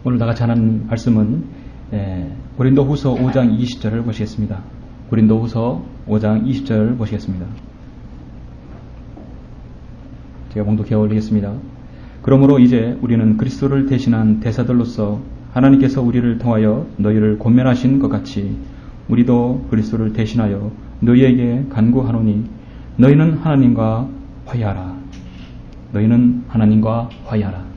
오늘 다 같이 하는 말씀은 고린도후서 5장 20절을 보시겠습니다. 고린도후서 5장 20절을 보시겠습니다. 제가 봉독해 올리겠습니다. 그러므로 이제 우리는 그리스도를 대신한 대사들로서 하나님께서 우리를 통하여 너희를 권면하신 것 같이 우리도 그리스도를 대신하여 너희에게 간구하노니 너희는 하나님과 화해하라. 너희는 하나님과 화해하라.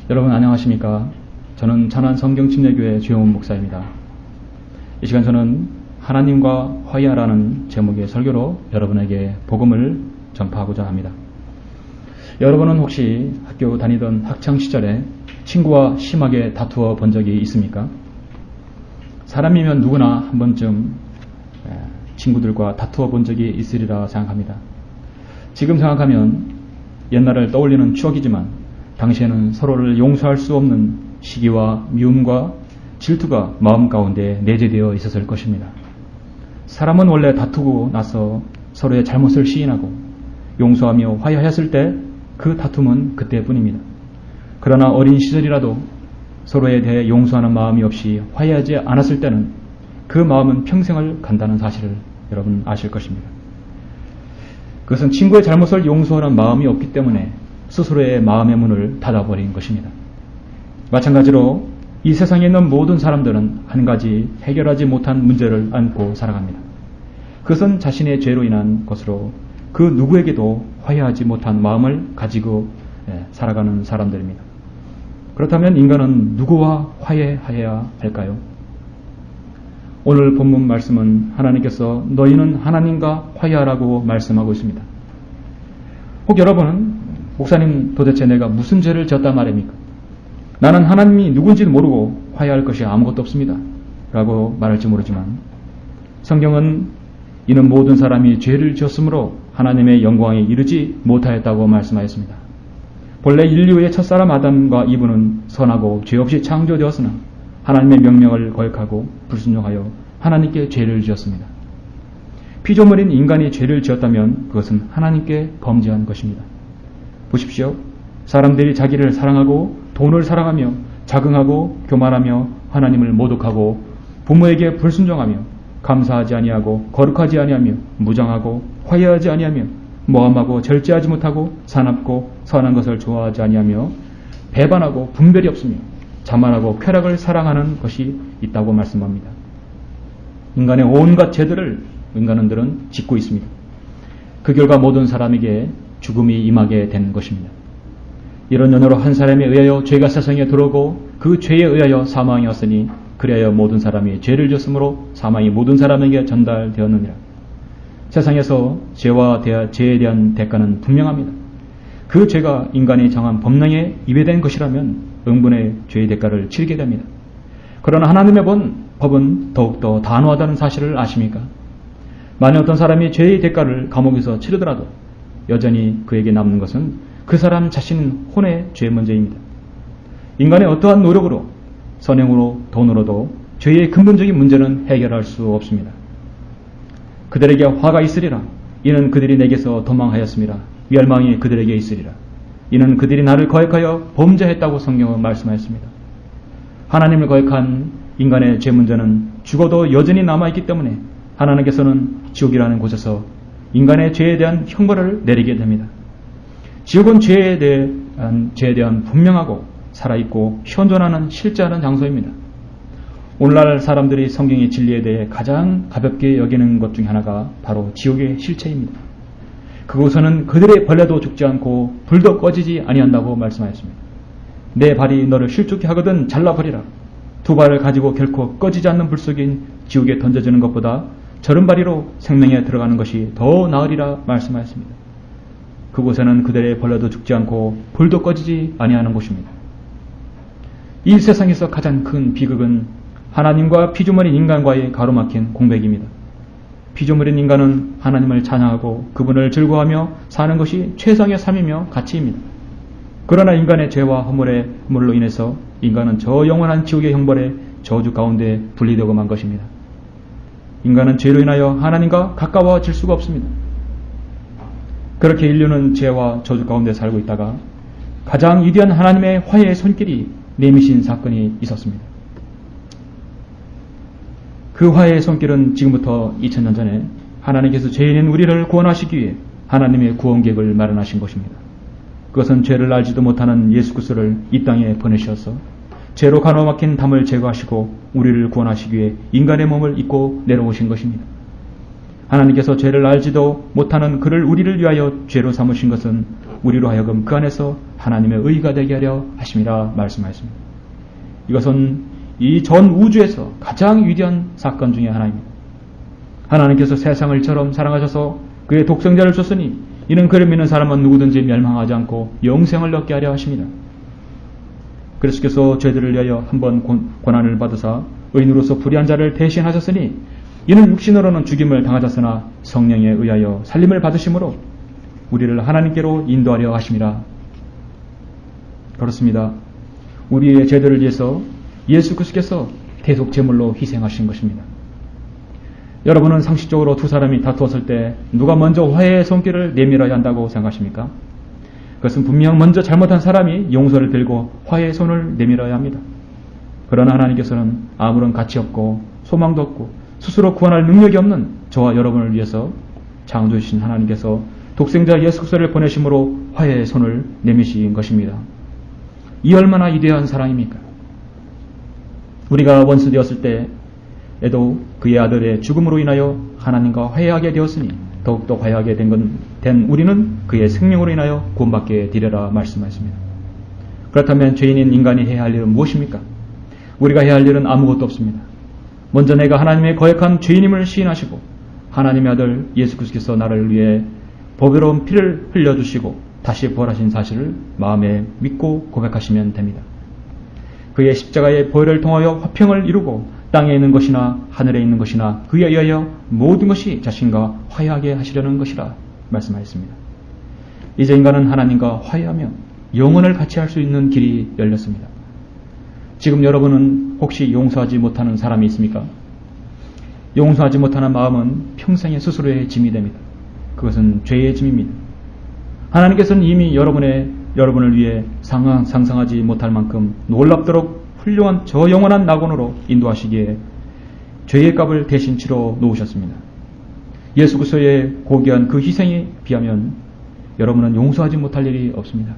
여러분 안녕하십니까? 저는 천안성경침례교회 주영훈 목사입니다. 이 시간 저는 하나님과 화해하라는 제목의 설교로 여러분에게 복음을 전파하고자 합니다. 여러분은 혹시 학교 다니던 학창시절에 친구와 심하게 다투어 본 적이 있습니까? 사람이면 누구나 한 번쯤 친구들과 다투어 본 적이 있으리라 생각합니다. 지금 생각하면 옛날을 떠올리는 추억이지만 당시에는 서로를 용서할 수 없는 시기와 미움과 질투가 마음 가운데 내재되어 있었을 것입니다. 사람은 원래 다투고 나서 서로의 잘못을 시인하고 용서하며 화해하였을 때 그 다툼은 그때뿐입니다. 그러나 어린 시절이라도 서로에 대해 용서하는 마음이 없이 화해하지 않았을 때는 그 마음은 평생을 간다는 사실을 여러분 아실 것입니다. 그것은 친구의 잘못을 용서하는 마음이 없기 때문에 스스로의 마음의 문을 닫아버린 것입니다. 마찬가지로 이 세상에 있는 모든 사람들은 한 가지 해결하지 못한 문제를 안고 살아갑니다. 그것은 자신의 죄로 인한 것으로 그 누구에게도 화해하지 못한 마음을 가지고 살아가는 사람들입니다. 그렇다면 인간은 누구와 화해해야 할까요? 오늘 본문 말씀은 하나님께서 너희는 하나님과 화해하라고 말씀하고 있습니다. 혹 여러분은 목사님 도대체 내가 무슨 죄를 지었단 말입니까? 나는 하나님이 누군지도 모르고 화해할 것이 아무것도 없습니다. 라고 말할지 모르지만 성경은 이는 모든 사람이 죄를 지었으므로 하나님의 영광에 이르지 못하였다고 말씀하였습니다. 본래 인류의 첫사람 아담과 이브는 선하고 죄 없이 창조되었으나 하나님의 명령을 거역하고 불순종하여 하나님께 죄를 지었습니다. 피조물인 인간이 죄를 지었다면 그것은 하나님께 범죄한 것입니다. 보십시오. 사람들이 자기를 사랑하고 돈을 사랑하며 자긍하고 교만하며 하나님을 모독하고 부모에게 불순종하며 감사하지 아니하고 거룩하지 아니하며 무장하고 화해하지 아니하며 모함하고 절제하지 못하고 사납고 선한 것을 좋아하지 아니하며 배반하고 분별이 없으며 자만하고 쾌락을 사랑하는 것이 있다고 말씀합니다. 인간의 온갖 죄들을 인간들은 짓고 있습니다. 그 결과 모든 사람에게 죽음이 임하게 된 것입니다. 이런 연유로 한 사람에 의하여 죄가 세상에 들어오고 그 죄에 의하여 사망이 왔으니 그래야 모든 사람이 죄를 지었으므로 사망이 모든 사람에게 전달되었느니라. 세상에서 죄에 대한 대가는 분명합니다. 그 죄가 인간이 정한 법령에 위배된 것이라면 응분의 죄의 대가를 치르게 됩니다. 그러나 하나님의 법은 더욱더 단호하다는 사실을 아십니까? 만약 어떤 사람이 죄의 대가를 감옥에서 치르더라도 여전히 그에게 남는 것은 그 사람 자신 혼의 죄 문제입니다. 인간의 어떠한 노력으로 선행으로 돈으로도 죄의 근본적인 문제는 해결할 수 없습니다. 그들에게 화가 있으리라. 이는 그들이 내게서 도망하였습니다. 멸망이 그들에게 있으리라. 이는 그들이 나를 거역하여 범죄했다고 성경은 말씀하였습니다. 하나님을 거역한 인간의 죄 문제는 죽어도 여전히 남아있기 때문에 하나님께서는 지옥이라는 곳에서 인간의 죄에 대한 형벌을 내리게 됩니다. 지옥은 죄에 대한 분명하고 살아있고 현존하는 실제하는 장소입니다. 오늘날 사람들이 성경의 진리에 대해 가장 가볍게 여기는 것 중에 하나가 바로 지옥의 실체입니다. 그곳에는 그들의 벌레도 죽지 않고 불도 꺼지지 아니한다고 말씀하였습니다. 내 발이 너를 실족케 하거든 잘라버리라. 두 발을 가지고 결코 꺼지지 않는 불 속인 지옥에 던져지는 것보다 저른바리로 생명에 들어가는 것이 더 나으리라 말씀하였습니다. 그곳에는 그들의 벌레도 죽지 않고 불도 꺼지지 아니하는 곳입니다. 이 세상에서 가장 큰 비극은 하나님과 피조물인 인간과의 가로막힌 공백입니다. 피조물인 인간은 하나님을 찬양하고 그분을 즐거워하며 사는 것이 최상의 삶이며 가치입니다. 그러나 인간의 죄와 허물로 인해서 인간은 저 영원한 지옥의 형벌에 저주 가운데 분리되고 만 것입니다. 인간은 죄로 인하여 하나님과 가까워질 수가 없습니다. 그렇게 인류는 죄와 저주 가운데 살고 있다가 가장 위대한 하나님의 화해의 손길이 내미신 사건이 있었습니다. 그 화해의 손길은 지금부터 2000년 전에 하나님께서 죄인인 우리를 구원하시기 위해 하나님의 구원 계획을 마련하신 것입니다. 그것은 죄를 알지도 못하는 예수 그리스도를 이 땅에 보내셔서 죄로 가로막힌 담을 제거하시고 우리를 구원하시기 위해 인간의 몸을 입고 내려오신 것입니다. 하나님께서 죄를 알지도 못하는 그를 우리를 위하여 죄로 삼으신 것은 우리로 하여금 그 안에서 하나님의 의가 되게 하려 하심이라 말씀하였습니다. 이것은 이 전 우주에서 가장 위대한 사건 중에 하나입니다. 하나님께서 세상을 이처럼 사랑하셔서 그의 독생자를 줬으니 이는 그를 믿는 사람은 누구든지 멸망하지 않고 영생을 얻게 하려 하십니다. 그리스도께서 죄들을 위하여 한번 고난을 받으사 의인으로서 불의한 자를 대신하셨으니 이는 육신으로는 죽임을 당하셨으나 성령에 의하여 살림을 받으심으로 우리를 하나님께로 인도하려 하심이라. 그렇습니다. 우리의 죄들을 위해서 예수 그리스도께서 대속 제물로 희생하신 것입니다. 여러분은 상식적으로 두 사람이 다투었을 때 누가 먼저 화해의 손길을 내밀어야 한다고 생각하십니까? 그것은 분명 먼저 잘못한 사람이 용서를 빌고 화해의 손을 내밀어야 합니다. 그러나 하나님께서는 아무런 가치 없고 소망도 없고 스스로 구원할 능력이 없는 저와 여러분을 위해서 창조주신 하나님께서 독생자 예수 그리스도를 보내심으로 화해의 손을 내미신 것입니다. 이 얼마나 위대한 사랑입니까? 우리가 원수 되었을 때에도 그의 아들의 죽음으로 인하여 하나님과 화해하게 되었으니 더욱더 화해하게 된 우리는 그의 생명으로 인하여 구원받게 되리라 말씀하셨습니다. 그렇다면 죄인인 인간이 해야 할 일은 무엇입니까? 우리가 해야 할 일은 아무것도 없습니다. 먼저 내가 하나님의 거역한 죄인임을 시인하시고 하나님의 아들 예수 그리스도께서 나를 위해 보배로운 피를 흘려주시고 다시 부활하신 사실을 마음에 믿고 고백하시면 됩니다. 그의 십자가의 보혈을 통하여 화평을 이루고 땅에 있는 것이나 하늘에 있는 것이나 그에 의하여 모든 것이 자신과 화해하게 하시려는 것이라 말씀하셨습니다. 이제 인간은 하나님과 화해하며 영원을 같이 할 수 있는 길이 열렸습니다. 지금 여러분은 혹시 용서하지 못하는 사람이 있습니까? 용서하지 못하는 마음은 평생의 스스로의 짐이 됩니다. 그것은 죄의 짐입니다. 하나님께서는 이미 여러분을 위해 상상하지 못할 만큼 놀랍도록 훌륭한 저 영원한 낙원으로 인도하시기에 죄의 값을 대신 치러 놓으셨습니다. 예수 그리스도의 고귀한 그 희생에 비하면 여러분은 용서하지 못할 일이 없습니다.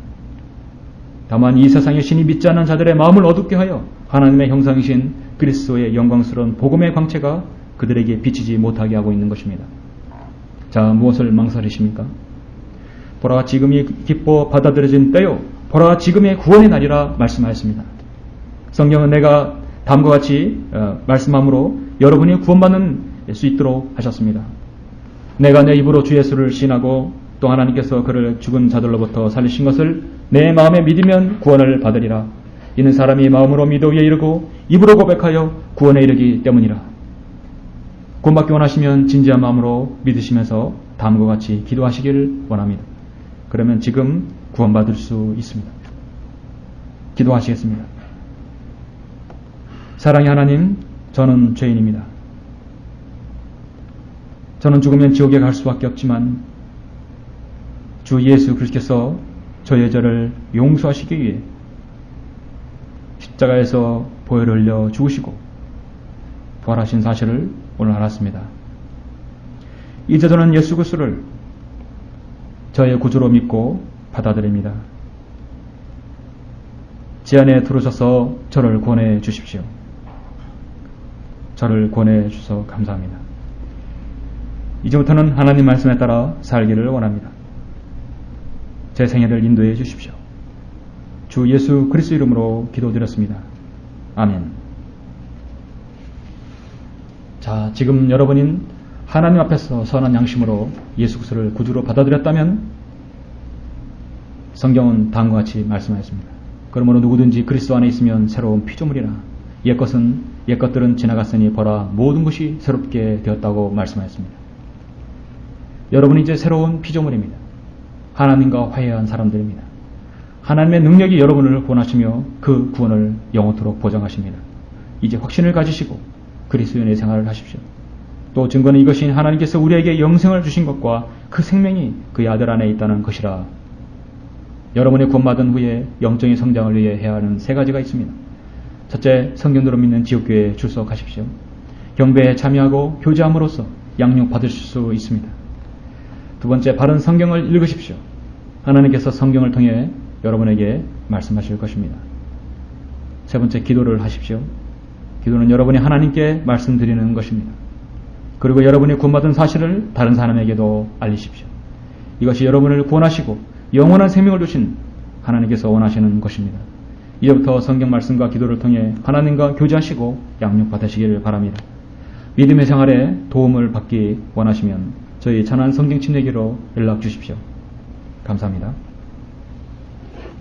다만 이 세상의 신이 믿지 않는 자들의 마음을 어둡게 하여 하나님의 형상이신 그리스도의 영광스러운 복음의 광채가 그들에게 비치지 못하게 하고 있는 것입니다. 자, 무엇을 망설이십니까? 보라, 지금이 기뻐 받아들여진 때요, 보라, 지금의 구원의 날이라 말씀하였습니다. 성경은 내가 다음과 같이 말씀함으로 여러분이 구원받는 수 있도록 하셨습니다. 내가 내 입으로 주 예수를 시인하고 또 하나님께서 그를 죽은 자들로부터 살리신 것을 내 마음에 믿으면 구원을 받으리라. 이는 사람이 마음으로 믿어 위에 이르고 입으로 고백하여 구원에 이르기 때문이라. 구원받기 원하시면 진지한 마음으로 믿으시면서 다음과 같이 기도하시기를 원합니다. 그러면 지금 구원받을 수 있습니다. 기도하시겠습니다. 사랑의 하나님, 저는 죄인입니다. 저는 죽으면 지옥에 갈 수밖에 없지만 주 예수 그리스도께서 저의 죄를 용서하시기 위해 십자가에서 보혈을 흘려 죽으시고 부활하신 사실을 오늘 알았습니다. 이제 저는 예수 그리스도를 저의 구주로 믿고 받아들입니다. 제 안에 들어오셔서 저를 구원해 주십시오. 저를 구원해 주셔서 감사합니다. 이제부터는 하나님 말씀에 따라 살기를 원합니다. 제 생애를 인도해 주십시오. 주 예수 그리스도 이름으로 기도드렸습니다. 아멘. 자, 지금 여러분인 하나님 앞에서 선한 양심으로 예수 그리스도를 구주로 받아들였다면 성경은 다음과 같이 말씀하였습니다. 그러므로 누구든지 그리스도 안에 있으면 새로운 피조물이라. 옛것들은 지나갔으니 보라, 모든 것이 새롭게 되었다고 말씀하였습니다. 여러분이 이제 새로운 피조물입니다. 하나님과 화해한 사람들입니다. 하나님의 능력이 여러분을 구원하시며 그 구원을 영원토록 보장하십니다. 이제 확신을 가지시고 그리스도인의 생활을 하십시오. 또 증거는 이것이 하나님께서 우리에게 영생을 주신 것과 그 생명이 그의 아들 안에 있다는 것이라. 여러분이 구원받은 후에 영적인 성장을 위해 해야 하는 세 가지가 있습니다. 첫째, 성경대로 믿는 지역교회에 출석하십시오. 경배에 참여하고 교제함으로써 양육 받으실 수 있습니다. 두 번째, 바른 성경을 읽으십시오. 하나님께서 성경을 통해 여러분에게 말씀하실 것입니다. 세 번째, 기도를 하십시오. 기도는 여러분이 하나님께 말씀드리는 것입니다. 그리고 여러분이 구원받은 사실을 다른 사람에게도 알리십시오. 이것이 여러분을 구원하시고 영원한 생명을 주신 하나님께서 원하시는 것입니다. 이제부터 성경 말씀과 기도를 통해 하나님과 교제하시고 양육받으시기를 바랍니다. 믿음의 생활에 도움을 받기 원하시면 저희 천안 성경 침례기로 연락 주십시오. 감사합니다.